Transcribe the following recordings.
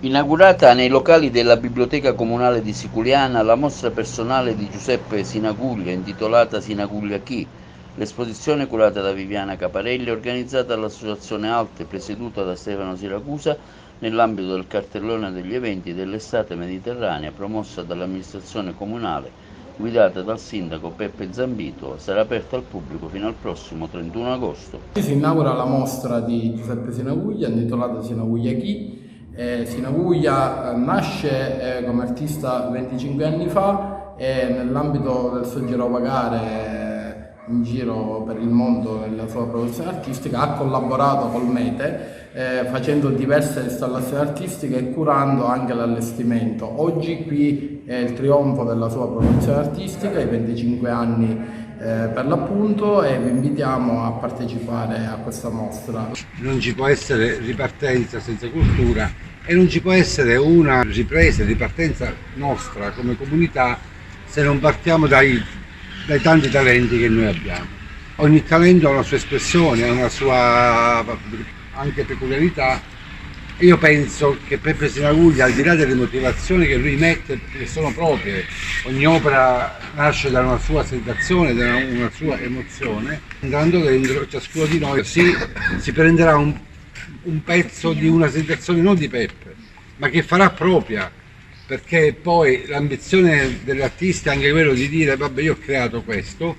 Inaugurata nei locali della Biblioteca Comunale di Siculiana la mostra personale di Giuseppe Sinaguglia intitolata Sinaguglia Chi?, l'esposizione curata da Viviana Caparelli, organizzata dall'Associazione Alte presieduta da Stefano Siracusa nell'ambito del cartellone degli eventi dell'estate mediterranea promossa dall'amministrazione comunale guidata dal sindaco Peppe Zambito, sarà aperta al pubblico fino al prossimo 31 agosto. Si inaugura la mostra di Giuseppe Sinaguglia intitolata Sinaguglia Chi? Sinaguglia nasce come artista 25 anni fa e nell'ambito del suo girovagare in giro per il mondo nella sua produzione artistica ha collaborato col Mete facendo diverse installazioni artistiche e curando anche l'allestimento. Oggi qui è il trionfo della sua produzione artistica, i 25 anni per l'appunto, e vi invitiamo a partecipare a questa mostra. Non ci può essere ripartenza senza cultura e non ci può essere una ripresa e ripartenza nostra come comunità se non partiamo dai tanti talenti che noi abbiamo. Ogni talento ha una sua espressione, ha una sua anche peculiarità. Io penso che Peppe Sinaguglia, al di là delle motivazioni che lui mette, che sono proprie, ogni opera nasce da una sua sensazione, da una sua emozione, andando dentro ciascuno di noi si prenderà un pezzo di una sensazione non di Peppe, ma che farà propria, perché poi l'ambizione dell'artista è anche quello di dire vabbè, io ho creato questo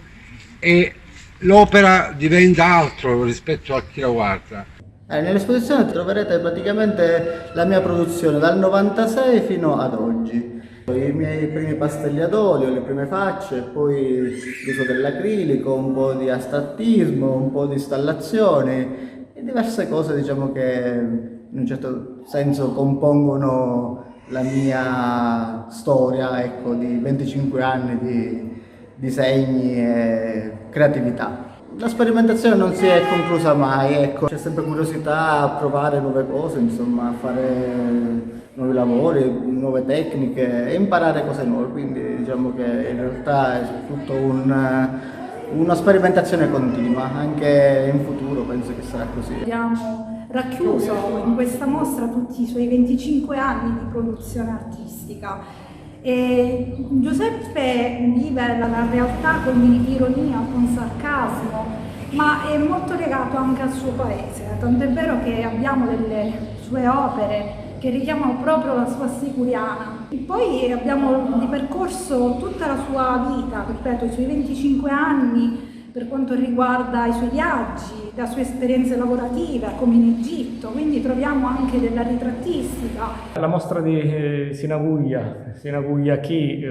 e l'opera diventa altro rispetto a chi la guarda. Nell'esposizione troverete praticamente la mia produzione dal 96 fino ad oggi. I miei primi pastelli ad olio, le prime facce, poi l'uso dell'acrilico, un po' di astrattismo, un po' di installazioni e diverse cose, diciamo, che in un certo senso compongono la mia storia, ecco, di 25 anni di disegni e creatività. La sperimentazione non si è conclusa mai, ecco. C'è sempre curiosità a provare nuove cose, insomma, a fare nuovi lavori, nuove tecniche e imparare cose nuove, quindi diciamo che in realtà è tutto una sperimentazione continua, anche in futuro penso che sarà così. Abbiamo racchiuso in questa mostra tutti i suoi 25 anni di produzione artistica. E Giuseppe vive la realtà con ironia, con sarcasmo, ma è molto legato anche al suo paese, tant'è vero che abbiamo delle sue opere che richiamano proprio la sua Siculiana. E poi abbiamo ripercorso tutta la sua vita, ripeto, i suoi 25 anni per quanto riguarda i suoi viaggi, le sue esperienze lavorative, come in Egitto, quindi troviamo anche della ritrattistica. La mostra di Sinaguglia Chi,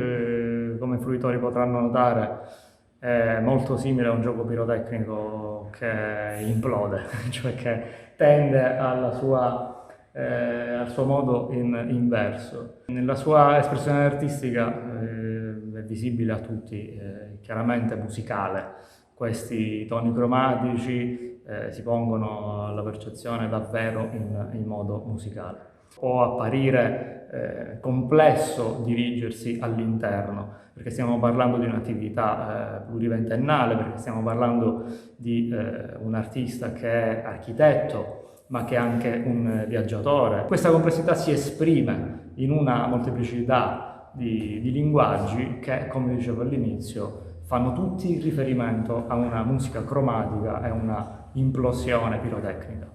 come i fruitori potranno notare, è molto simile a un gioco pirotecnico che implode, cioè che tende al suo modo inverso. Nella sua espressione artistica è visibile a tutti, chiaramente musicale. Questi toni cromatici si pongono alla percezione davvero in modo musicale. Può apparire complesso dirigersi all'interno, perché stiamo parlando di un'attività pluriventennale, perché stiamo parlando di un artista che è architetto, ma che è anche un viaggiatore. Questa complessità si esprime in una molteplicità di linguaggi che, come dicevo all'inizio, fanno tutti riferimento a una musica cromatica e una implosione pirotecnica.